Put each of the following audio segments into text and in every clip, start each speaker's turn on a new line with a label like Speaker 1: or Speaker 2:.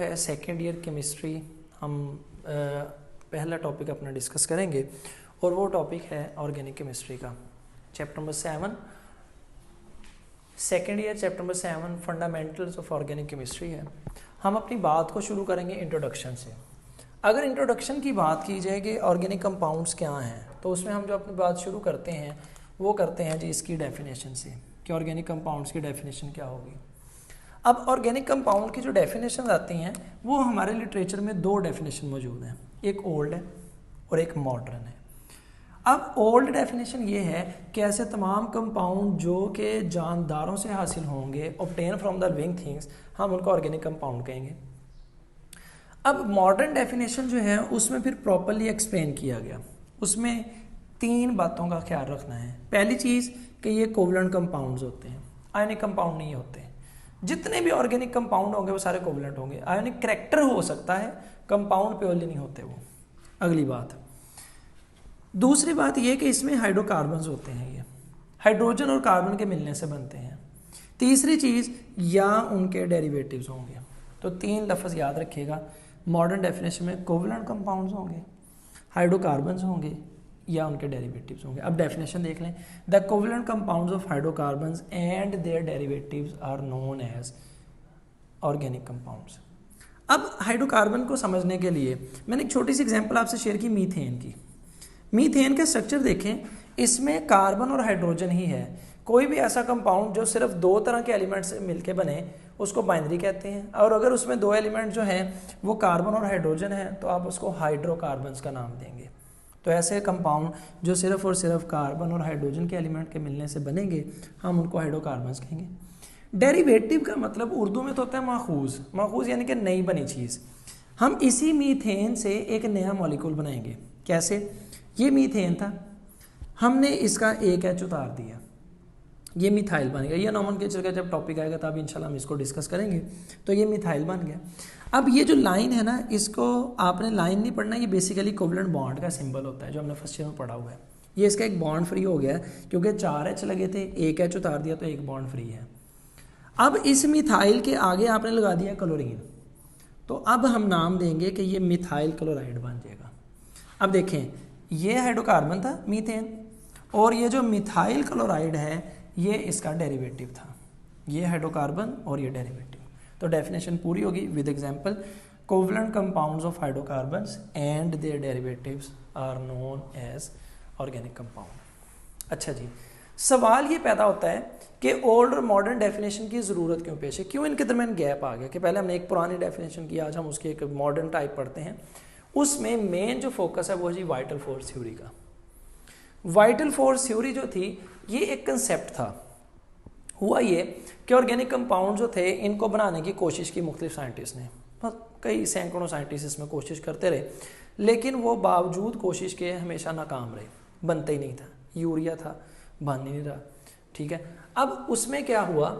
Speaker 1: है second year chemistry. हम पहला टॉपिक अपना डिस्कस करेंगे और वो टॉपिक है ऑर्गेनिक केमिस्ट्री का chapter number 7। Second year chapter number 7 fundamentals of organic chemistry है। हम अपनी बात को शुरू करेंगे इंट्रोडक्शन से। अगर इंट्रोडक्शन की बात की जाए कि ऑर्गेनिक कंपाउंड्स क्या हैं, तो उसमें हम जो अपनी बात शुरू करते हैं वो करते हैं जी इसकी डेफिनेशन से कि ऑर्गेनिक कंपाउंड्स की डेफिनेशन क्या होगी। अब ऑर्गेनिक कंपाउंड की जो डेफिनेशन आती हैं वो हमारे लिटरेचर में दो डेफिनेशन मौजूद हैं, एक ओल्ड है और एक मॉडर्न है। अब ओल्ड डेफिनेशन ये है कि ऐसे तमाम कंपाउंड जो कि जानदारों से हासिल होंगे, obtain from the living things, हम उनको ऑर्गेनिक कंपाउंड कहेंगे। अब मॉडर्न डेफिनेशन जो है उसमें फिर प्रॉपरली एक्सप्लेन किया गया, उसमें तीन बातों का ख्याल रखना है। पहली चीज़ कि ये कोवलेंट कंपाउंड्स होते हैं, आयनिक कंपाउंड नहीं होते। जितने भी ऑर्गेनिक कंपाउंड होंगे वो सारे कोवलेंट होंगे। आयनिक करैक्टर हो सकता है, कंपाउंड प्योरली नहीं होते वो। अगली बात, दूसरी बात ये कि इसमें हाइड्रोकार्बन्स होते हैं, ये हाइड्रोजन और कार्बन के मिलने से बनते हैं। तीसरी चीज़, या उनके डेरिवेटिव्स होंगे। तो तीन लफ्ज़ याद रखिएगा, मॉडर्न डेफिनेशन में कोवलेंट कंपाउंड्स होंगे, हाइड्रोकार्बन्स होंगे या उनके डेरिवेटिव्स होंगे। अब डेफिनेशन देख लें, the covalent compounds of hydrocarbons and their derivatives are known as organic compounds. अब हाइड्रोकार्बन को समझने के लिए मैंने एक छोटी सी एग्जांपल आपसे शेयर की मीथेन की। मीथेन का स्ट्रक्चर देखें, इसमें कार्बन और हाइड्रोजन ही है। कोई भी ऐसा कंपाउंड जो सिर्फ दो तरह के एलिमेंट से मिलके बने उसको बाइनरी कहते हैं, और अगर उसमें दो एलिमेंट जो हैं वो कार्बन और हाइड्रोजन है तो आप उसको हाइड्रोकार्बन्स का नाम देंगे। तो ऐसे कंपाउंड जो सिर्फ और सिर्फ कार्बन और हाइड्रोजन के एलिमेंट के मिलने से बनेंगे हम उनको हाइड्रोकार्बन्स कहेंगे। डेरिवेटिव का मतलब उर्दू में तो होता है माखूज। माखूज यानी कि नई बनी चीज़। हम इसी मीथेन से एक नया मॉलिक्यूल बनाएंगे। कैसे? ये मीथेन था, हमने इसका एक एच उतार दिया, ये मिथाइल बन गया। ये नॉमेनक्लेचर का जब टॉपिक आएगा तब इंशाल्लाह हम इसको डिस्कस करेंगे। तो ये मिथाइल बन गया। अब ये जो लाइन है ना, इसको आपने लाइन नहीं पढ़ना, ये बेसिकली कोवलेंट बॉन्ड का सिंबल होता है जो हमने फर्स्ट ईयर में पढ़ा हुआ है। ये इसका एक बॉन्ड फ्री हो गया है क्योंकि 4 एच लगे थे, एक एच उतार दिया तो एक बॉन्ड फ्री है। अब इस मिथाइल के आगे आपने लगा दिया क्लोरीन, तो अब हम नाम देंगे कि ये मिथाइल क्लोराइड बन जाएगा। अब देखें, ये हाइड्रोकार्बन था मीथेन, और ये जो मिथाइल क्लोराइड है ये इसका डेरिवेटिव था। ये हाइड्रोकार्बन और ये डेरिवेटिव। तो डेफिनेशन पूरी होगी with example, covalent compounds of hydrocarbons and their derivatives are known as organic compound. अच्छा जी, सवाल ये पैदा होता है कि ओल्ड और मॉडर्न डेफिनेशन की ज़रूरत क्यों पेश है, क्यों इनके दरमियान गैप आ गया कि पहले हमने एक पुरानी डेफिनेशन की, आज हम उसकी एक मॉडर्न टाइप पढ़ते हैं। उसमें मेन जो फोकस है वो है जी वाइटल फोर्स थ्योरी का। वाइटल फोर्स थ्योरी जो थी ये एक कंसेप्ट था। हुआ ये कि ऑर्गेनिक कंपाउंड जो थे इनको बनाने की कोशिश की मुख्तलिफ साइंटिस्ट ने, कई सैकड़ों साइंटिस्ट इसमें कोशिश करते रहे, लेकिन वो बावजूद कोशिश के हमेशा नाकाम रहे, बनता ही नहीं था। यूरिया था, बन ही नहीं रहा। ठीक है, अब उसमें क्या हुआ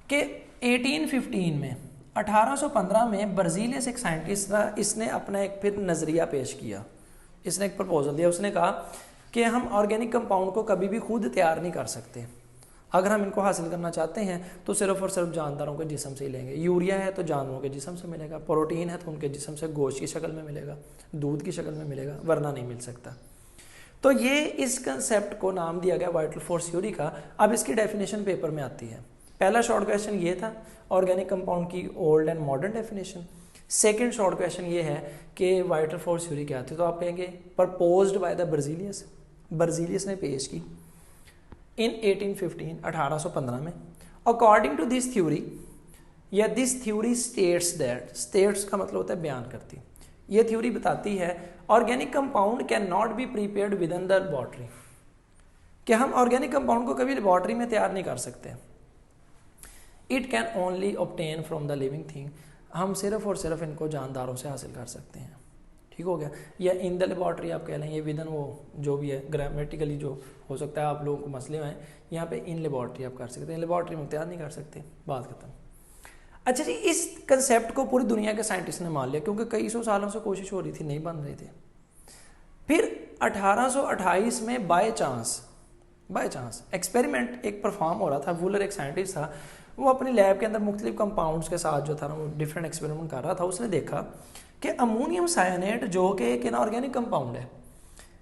Speaker 1: कि 1815 में 1815 में ब्राज़ील से एक साइंटिस्ट था, इसने अपना एक फिर नज़रिया पेश किया। इसने एक प्रपोजल दिया, उसने कहा कि हम ऑर्गेनिक कंपाउंड को कभी भी खुद तैयार नहीं कर सकते। अगर हम इनको हासिल करना चाहते हैं तो सिर्फ और सिर्फ जानदारों के जिस्म से ही लेंगे। यूरिया है तो जानवरों के जिस्म से मिलेगा, प्रोटीन है तो उनके जिस्म से गोश्त की शक्ल में मिलेगा, दूध की शक्ल में मिलेगा, वरना नहीं मिल सकता। तो ये इस कंसेप्ट को नाम दिया गया वाइटल फोर्स थ्योरी का। अब इसकी डेफिनेशन पेपर में आती है। पहला शॉर्ट क्वेश्चन ये था ऑर्गेनिक कंपाउंड की old and modern definition. Second short question ये है कि वाइटल फोर्स थ्योरी क्या थी, तो आप कहेंगे प्रपोज्ड बाय द ब्राज़ीलियस। ब्राज़ीलियस ने पेश की इन 1815 में। अकॉर्डिंग टू दिस थ्योरी, या this theory states that, states का मतलब होता है बयान करती, ये थ्योरी बताती है organic compound can not be prepared with in the laboratory, कि हम ऑर्गेनिक कंपाउंड को कभी लेबोरेटरी में तैयार नहीं कर सकते। It can only obtain from the living thing, हम सिर्फ और सिर्फ इनको जानदारों से हासिल कर सकते हैं। ठीक हो गया, या इन द लेबोरेटरी आप कह लें, ये विदन वो जो भी है ग्रामेटिकली जो हो सकता है आप लोगों को मसले हैं, यहाँ पे इन लेबोरेटरी आप कर सकते हैं, लेबोरेटरी में तैयार नहीं कर सकते, बात खत्म। अच्छा जी, इस कंसेप्ट को पूरी दुनिया के साइंटिस्ट ने मान लिया क्योंकि कई सौ सालों से कोशिश हो रही थी, नहीं बन रहे थे। फिर 1828 में बाय चांस एक्सपेरिमेंट एक परफॉर्म हो रहा था। वूलर एक साइंटिस्ट था, वो अपनी लैब के अंदर मुख्तलिफ कंपाउंड्स के साथ जो था ना वो डिफरेंट एक्सपेरिमेंट कर रहा था। उसने देखा कि अमोनियम साइनेट जो कि एक इनऑर्गेनिक कंपाउंड है,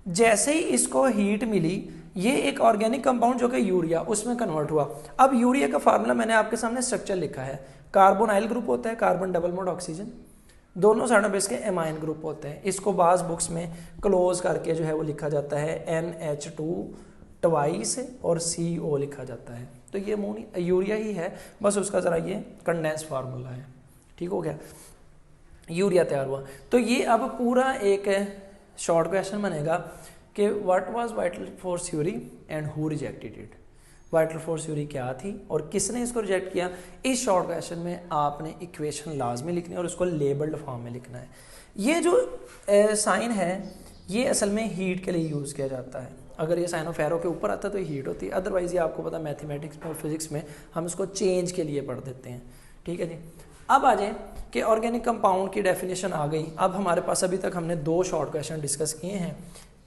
Speaker 1: जैसे ही इसको हीट मिली ये एक ऑर्गेनिक कंपाउंड जो कि यूरिया उसमें कन्वर्ट हुआ। अब यूरिया का फार्मूला मैंने आपके सामने स्ट्रक्चर लिखा है, कार्बोनाइल ग्रुप होता है, कार्बन डबल बॉन्ड ऑक्सीजन, दोनों साइडों पे इसके एमाइन ग्रुप होते हैं। इसको बाज बुक्स में क्लोज करके जो है वो लिखा जाता है NH2 ट्वाइस और CO लिखा जाता है। तो ये यूरिया ही है, बस उसका ज़रा ये कंडेंस फार्मूला है। ठीक हो गया, यूरिया तैयार हुआ। तो ये अब पूरा एक शॉर्ट क्वेश्चन बनेगा कि what was vital force theory and who rejected it. Vital force theory क्या थी और किसने इसको रिजेक्ट किया। इस शॉर्ट क्वेश्चन में आपने इक्वेशन लाजमी लिखनी है और उसको लेबल्ड फॉर्म में लिखना है। ये जो साइन है ये असल में हीट के लिए यूज़ किया जाता है। अगर ये साइन ऑफ एरो के ऊपर आता है तो ये हीट होती है, अदरवाइज ये आपको पता मैथमेटिक्स में और फिजिक्स में हम इसको चेंज के लिए पढ़ देते हैं। ठीक है जी, अब आ जाए कि ऑर्गेनिक कंपाउंड की डेफिनेशन आ गई। अब हमारे पास अभी तक हमने 2 शॉर्ट क्वेश्चन डिस्कस किए हैं।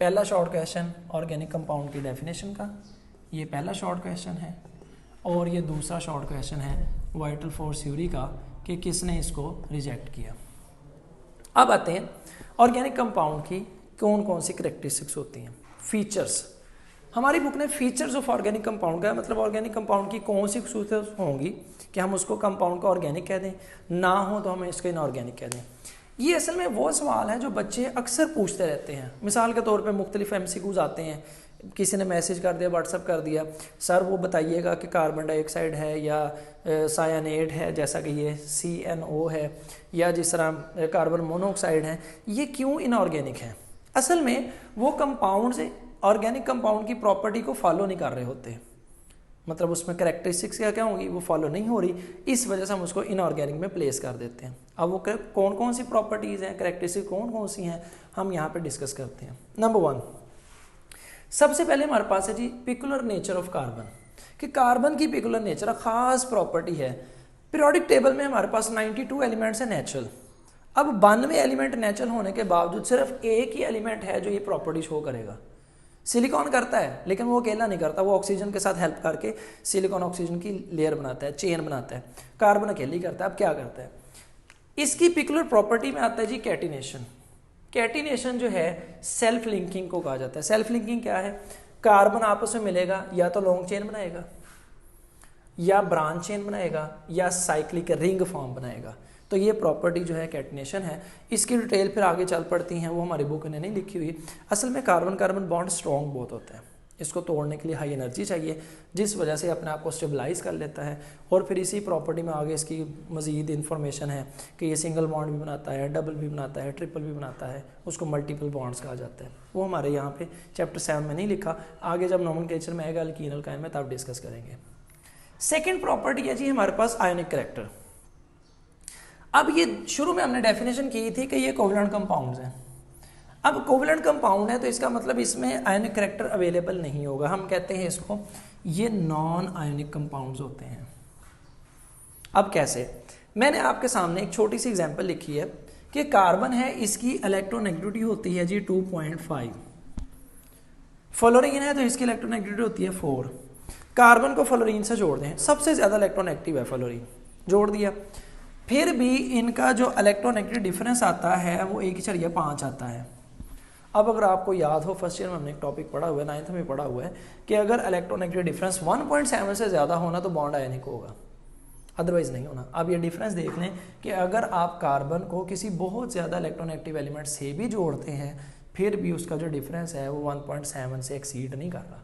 Speaker 1: पहला शॉर्ट क्वेश्चन ऑर्गेनिक कंपाउंड की डेफिनेशन का, ये पहला शॉर्ट क्वेश्चन है, और ये दूसरा शॉर्ट क्वेश्चन है वाइटल फोर्स थ्योरी का कि किसने इसको रिजेक्ट किया। अब आते हैं ऑर्गेनिक कंपाउंड की कौन कौन सी करैक्टरिस्टिक्स होती हैं, फीचर्स। हमारी बुक ने फीचर्स ऑफ ऑर्गेनिक कंपाउंड का मतलब ऑर्गेनिक कंपाउंड की कौन सी खूबियाँ होंगी कि हम उसको कंपाउंड को ऑर्गेनिक कह दें, ना हो तो हम इसको इनऑर्गेनिक कह दें। ये असल में वो सवाल है जो बच्चे अक्सर पूछते रहते हैं। मिसाल के तौर पे मुख्तलिफ MCQs आते हैं, किसी ने मैसेज कर दिया, व्हाट्सअप कर दिया, सर वो बताइएगा कि कार्बन डाइऑक्साइड है या सायानेट है, जैसा कि ये CNO है, या जिस तरह कार्बन मोनोऑक्साइड है, ये क्यों इनऑर्गेनिक है। असल में वो कंपाउंड से ऑर्गेनिक कंपाउंड की प्रॉपर्टी को फॉलो नहीं कर रहे होते, मतलब उसमें करैक्टरिस्टिक्स क्या क्या होंगी वो फॉलो नहीं हो रही, इस वजह से हम उसको इनऑर्गेनिक में प्लेस कर देते हैं। अब वो कौन कौन सी प्रॉपर्टीज़ हैं, करैक्टरिस्टिक्स कौन कौन सी हैं, हम यहाँ पे डिस्कस करते हैं। नंबर 1, सबसे पहले हमारे पास है जी पिकुलर नेचर ऑफ कार्बन, कि कार्बन की पिकुलर नेचर खास प्रॉपर्टी है। पीरियोडिक टेबल में हमारे पास 92 एलिमेंट्स हैं नेचुरल। अब 92 एलिमेंट नेचुरल होने के बावजूद सिर्फ एक ही एलिमेंट है जो ये प्रॉपर्टी शो करेगा। सिलिकॉन करता है लेकिन वो अकेला नहीं करता, वो ऑक्सीजन के साथ हेल्प करके सिलिकॉन ऑक्सीजन की लेयर बनाता है, चेन बनाता है। कार्बन अकेले ही करता है। अब क्या करता है, इसकी पिकुलर प्रॉपर्टी में आता है जी कैटिनेशन। कैटिनेशन जो है सेल्फ लिंकिंग को कहा जाता है। सेल्फ लिंकिंग क्या है, कार्बन आपस में मिलेगा या तो लॉन्ग चेन बनाएगा या ब्रांच चेन बनाएगा या साइक्लिक रिंग फॉर्म बनाएगा। तो ये प्रॉपर्टी जो है कैटिनेशन है। इसकी डिटेल फिर आगे चल पड़ती हैं, वो हमारी बुक ने नहीं लिखी हुई। असल में कार्बन कार्बन बॉन्ड स्ट्रॉन्ग बहुत होता है, इसको तोड़ने के लिए हाई एनर्जी चाहिए, जिस वजह से अपने आप को स्टेबलाइज कर लेता है। और फिर इसी प्रॉपर्टी में आगे इसकी मज़ीद इन्फॉर्मेशन है कि ये सिंगल बॉन्ड भी बनाता है, डबल भी बनाता है, ट्रिपल भी बनाता है, उसको मल्टीपल बॉन्ड्स कहा जाता है। वो हमारे यहाँ पे चैप्टर 7 में नहीं लिखा, आगे जब नोमेनक्लेचर में आएगा अल्कीन अल्काइन में तब डिस्कस करेंगे। सेकेंड प्रॉपर्टी है जी हमारे पास आयनिक करैक्टर। अब ये शुरू में हमने डेफिनेशन की थी कि ये कोवलेंट कंपाउंड्स हैं। अब कोवलेंट कंपाउंड है तो इसका मतलब इसमें आयनिक करैक्टर अवेलेबल नहीं होगा, हम कहते हैं इसको ये नॉन आयनिक कंपाउंड्स होते हैं। अब कैसे, मैंने आपके सामने एक छोटी सी एग्जांपल लिखी है कि कार्बन है, इसकी इलेक्ट्रोनेगेटिविटी होती है जी 2.5। फ्लोरीन है तो इसकी इलेक्ट्रोनेगेटिविटी होती है 4। कार्बन को फ्लोरीन से जोड़ दें, सबसे ज़्यादा इलेक्ट्रोनेगेटिव है फ्लोरीन, जोड़ दिया। फिर भी इनका जो इलेक्ट्रोनेगेटिव डिफरेंस आता है वो 1.5 आता है। अब अगर आपको याद हो फर्स्ट ईयर में हमने एक टॉपिक पढ़ा हुआ है, 9th में पढ़ा हुआ है कि अगर इलेक्ट्रोनेगेटिव डिफरेंस 1.7 से ज़्यादा होना तो बॉन्ड आयनिक होगा, अदरवाइज नहीं होना। अब ये डिफरेंस देख लें कि अगर आप कार्बन को किसी बहुत ज़्यादा इलेक्ट्रोनेगेटिव एलिमेंट से भी जोड़ते हैं फिर भी उसका जो डिफरेंस है वो 1.7 से एक्सीड नहीं कर रहा।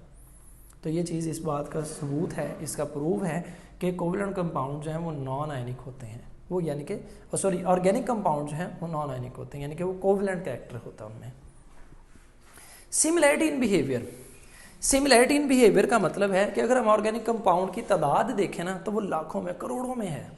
Speaker 1: तो ये चीज़ इस बात का सबूत है, इसका प्रूव है कि कोवलेंट कंपाउंड जो हैं वो नॉन आयनिक होते हैं, वो यानी कि सॉरी ऑर्गेनिक कंपाउंड जो हैं वो नॉन आयनिक होते हैं, यानी कि वो कोवलेंट कैरेक्टर होता है उनमें। Similarity in behaviour, similarity in behaviour का मतलब है कि अगर हम ऑर्गेनिक कंपाउंड की तादाद देखें ना तो वो लाखों में करोड़ों में है।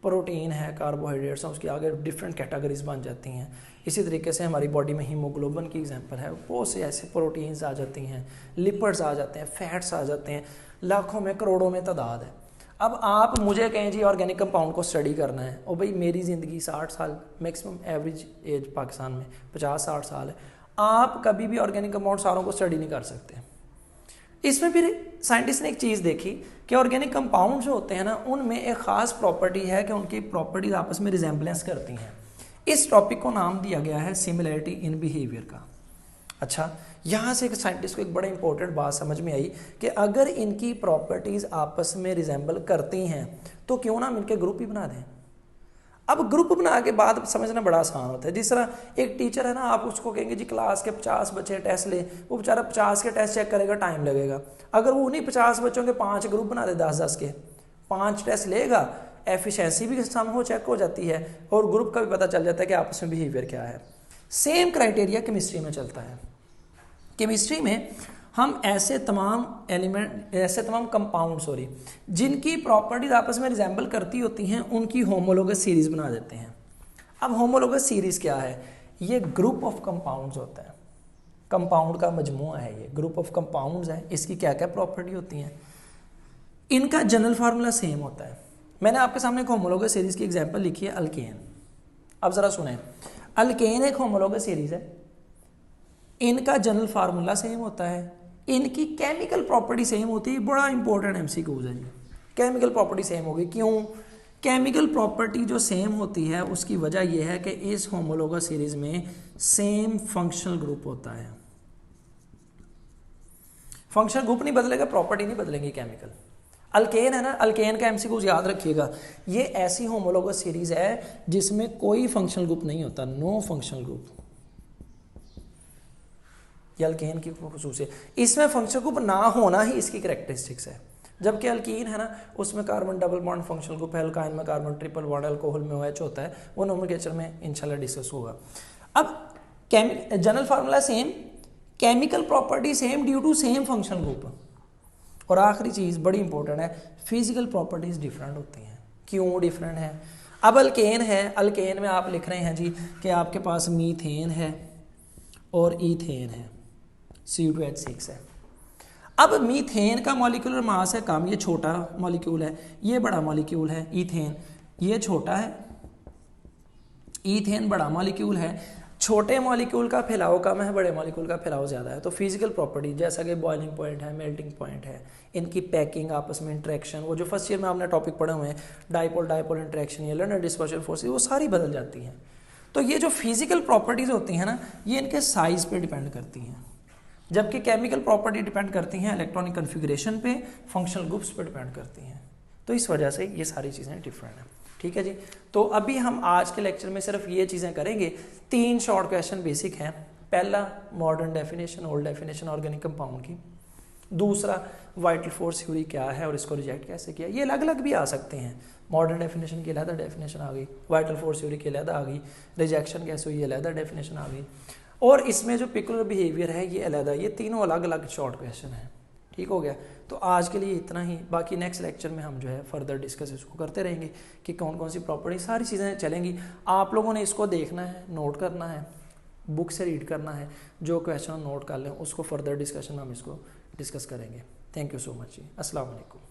Speaker 1: प्रोटीन है, कार्बोहाइड्रेट्स हैं, उसकी आगे डिफरेंट कैटेगरीज बन जाती हैं। इसी तरीके से हमारी बॉडी में हीमोग्लोबिन की एग्जांपल है, बहुत से ऐसे प्रोटीन्स आ जाती हैं, लिपिड्स आ जाते हैं, फैट्स आ जाते हैं, लाखों में करोड़ों में तादाद है। अब आप मुझे कहें जी ऑर्गेनिक कंपाउंड को स्टडी करना है, और भाई मेरी ज़िंदगी 60 साल, मैक्सिमम एवरेज एज पाकिस्तान में 50-60 साल है, आप कभी भी ऑर्गेनिक कंपाउंड सारों को स्टडी नहीं कर सकते। इसमें फिर साइंटिस्ट ने एक चीज़ देखी कि ऑर्गेनिक कंपाउंड जो होते हैं ना, उनमें एक ख़ास प्रॉपर्टी है कि उनकी प्रॉपर्टीज आपस में रिजेंबलेंस करती हैं। इस टॉपिक को नाम दिया गया है सिमिलैरिटी इन बिहेवियर का। अच्छा, यहाँ से एक साइंटिस्ट को एक बड़ा इंपॉर्टेंट बात समझ में आई कि अगर इनकी प्रॉपर्टीज़ आपस में रिजेंबल करती हैं तो क्यों ना हम इनके ग्रुप ही बना दें। अब ग्रुप बना के बाद समझना बड़ा आसान होता है। जिस तरह एक टीचर है ना, आप उसको कहेंगे जी क्लास के 50 बच्चे टेस्ट ले, वो बेचारा 50 के टेस्ट चेक करेगा, टाइम लगेगा। अगर वो उन्हीं 50 बच्चों के 5 ग्रुप बना दे 10-10 के, 5 टेस्ट लेगा, एफिशिएंसी भी सम हो चेक हो जाती है और ग्रुप का भी पता चल जाता है कि आपस में बिहेवियर क्या है। सेम क्राइटेरिया केमिस्ट्री में चलता है। केमिस्ट्री में हम ऐसे तमाम कंपाउंड जिनकी प्रॉपर्टीज आपस में रिजेंबल करती होती हैं, उनकी होमोलोगस सीरीज बना देते हैं। अब होमोलोगस सीरीज क्या है? ये ग्रुप ऑफ कंपाउंड्स होता है, कंपाउंड का मजमूआ है, ये ग्रुप ऑफ कंपाउंड्स है। इसकी क्या क्या प्रॉपर्टी होती हैं? इनका जनरल फार्मूला सेम होता है। मैंने आपके सामने एक होमोलोगस सीरीज की एग्जांपल लिखी है, अल्केन। अब जरा सुने, अल्केन एक होमोलोगस सीरीज है, इनका जनरल फार्मूला सेम होता है, इनकी केमिकल प्रॉपर्टी सेम होती है। बड़ा इंपॉर्टेंट एमसीक्यूज है जी, केमिकल प्रॉपर्टी सेम होगी। क्यों? केमिकल प्रॉपर्टी जो सेम होती है उसकी वजह यह है कि इस होमोलोगस सीरीज में सेम फंक्शनल ग्रुप होता है। फंक्शनल ग्रुप नहीं बदलेगा, प्रॉपर्टी नहीं बदलेंगी केमिकल। अल्केन है ना, अल्केन का एमसीक्यूज याद रखिएगा, ये ऐसी होमोलोगस सीरीज है जिसमें कोई फंक्शनल ग्रुप नहीं होता, नो फंक्शनल ग्रुप। ये अल्केन की खसूसियत, इसमें फंक्शनल ग्रुप ना होना ही इसकी कैरेक्टरिस्टिक्स है। जबकि अल्कीन है ना, उसमें carbon double bond functional group है, अल्काइन में कार्बन ट्रिपल बॉन्ड, अल्कोहल में OH होता है, वो नोमेनक्लेचर में इंशाल्लाह डिस्कस होगा। अब general formula same, chemical property same due to same functional group. और आखिरी चीज़ बड़ी इंपॉर्टेंट है, फिजिकल प्रॉपर्टीज डिफरेंट होती हैं। क्यों डिफरेंट है? अब अल्केन है, अल्केन में आप लिख रहे हैं जी कि आपके पास मीथेन है और ईथेन है, CO2H6 है। अब मीथेन का मॉलिक्यूलर मास है कम, ये छोटा मॉलिक्यूल है, ये बड़ा मॉलिक्यूल है ईथेन, ये छोटा है, ईथेन बड़ा मॉलिक्यूल है। छोटे मॉलिक्यूल का फैलाव कम है, बड़े मॉलिक्यूल का फैलाव ज़्यादा है। तो फिजिकल प्रॉपर्टी जैसा कि बॉइलिंग पॉइंट है, मेल्टिंग पॉइंट है, इनकी पैकिंग, आपस में इंटरेक्शन, वो जो फर्स्ट ईयर में आपने टॉपिक पढ़े हुए हैं, डाइपोल डाइपोल इंटरेक्शन, ये लर्नर डिस्पर्शन फोर्सेस, वो सारी बदल जाती हैं। तो ये जो फिजिकल प्रॉपर्टीज़ होती हैं ना, ये इनके साइज़ पे डिपेंड करती हैं, जबकि केमिकल प्रॉपर्टी डिपेंड करती हैं इलेक्ट्रॉनिक कन्फिग्रेशन पे, फंक्शनल ग्रुप्स पे डिपेंड करती हैं। तो इस वजह से ये सारी चीज़ें डिफरेंट हैं। ठीक है जी। तो अभी हम आज के लेक्चर में सिर्फ ये चीज़ें करेंगे। 3 शॉर्ट क्वेश्चन बेसिक हैं। पहला modern definition, old definition organic compound की। दूसरा वाइटल फोर्स थ्योरी क्या है और इसको रिजेक्ट कैसे किया। ये अलग अलग भी आ सकते हैं, मॉडर्न डेफिनेशन की अलग डेफिनेशन आ गई, वाइटल फोर्स थ्योरी की अलग आ गई, रिजेक्शन कैसे हुई अलग डेफिनेशन आ गई, और इसमें जो पिकुलर बिहेवियर है ये अलग है। ये तीनों अलग अलग शॉर्ट क्वेश्चन हैं। ठीक हो गया। तो आज के लिए इतना ही। बाकी नेक्स्ट लेक्चर में हम जो है फर्दर डिस्कस इसको करते रहेंगे कि कौन कौन सी प्रॉपर्टी, सारी चीज़ें चलेंगी। आप लोगों ने इसको देखना है, नोट करना है, बुक से रीड करना है, जो क्वेश्चन नोट कर लें उसको फर्दर डिस्कशन में हम इसको डिस्कस करेंगे। थैंक यू सो मच जी। अस्सलाम वालेकुम।